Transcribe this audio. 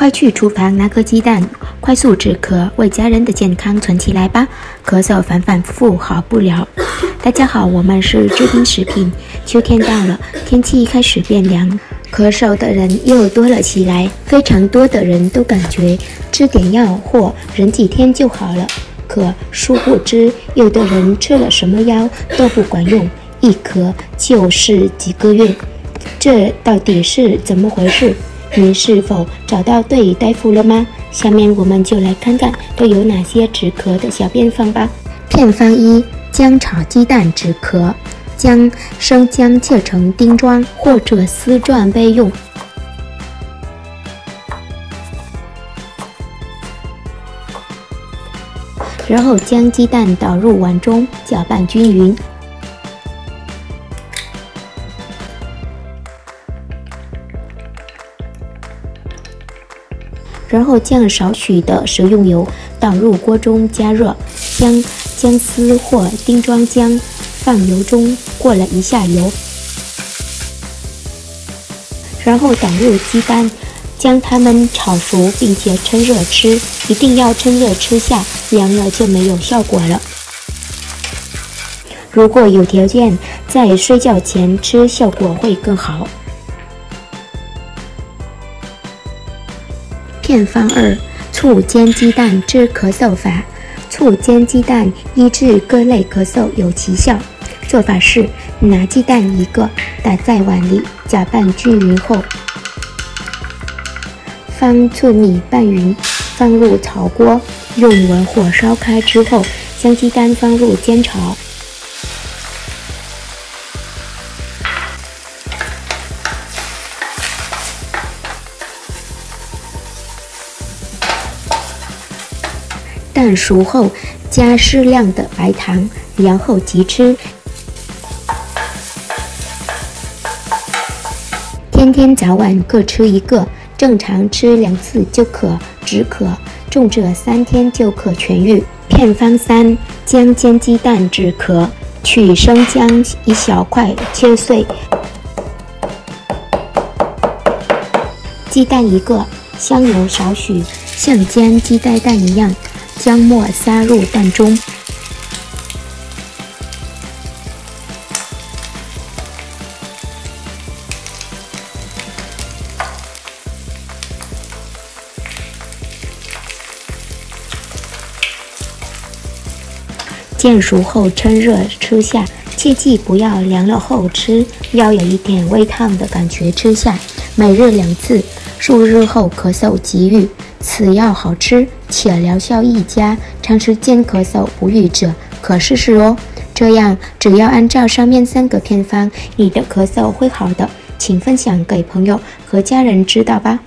快去厨房拿颗鸡蛋，快速止咳，为家人的健康存起来吧。咳嗽反反复复好不了。大家好，我们是知冰食品。秋天到了，天气开始变凉，咳嗽的人又多了起来。非常多的人都感觉吃点药或忍几天就好了，可殊不知，有的人吃了什么药都不管用，一咳就是几个月。这到底是怎么回事？你是否找到对大夫了吗？下面我们就来看看都有哪些止咳的小偏方吧。偏方一：姜炒鸡蛋止咳。生姜切成丁状或者丝状备用。然后将鸡蛋倒入碗中，搅拌均匀。然后将少许的食用油倒入锅中加热，将姜丝或丁状姜放油中过了一下油，然后倒入鸡蛋，将它们炒熟，并且趁热吃，一定要趁热吃下，凉了就没有效果了。如果有条件，在睡觉前吃效果会更好。偏方二：醋煎鸡蛋治咳嗽法。醋煎鸡蛋医治各类咳嗽有奇效。做法是：拿鸡蛋一个，打在碗里，搅拌均匀后，放醋米拌匀，放入炒锅，用文火烧开之后，将鸡蛋放入煎炒。蛋熟后，加适量的白糖，然后即吃。天天早晚各吃一个，正常吃2次就可止咳，重者3天就可痊愈。偏方三：姜煎鸡蛋止咳。取生姜1小块切碎，鸡蛋1个，香油少许，像煎鸡蛋一样。姜末撒入蛋中，煎熟后趁热吃下，切记不要凉了后吃，要有一点微烫的感觉吃下。每日2次，数日后咳嗽即愈。此药好吃且疗效一佳，长时间咳嗽不愈者可试试哦。这样只要按照上面3个偏方，你的咳嗽会好的。请分享给朋友和家人知道吧。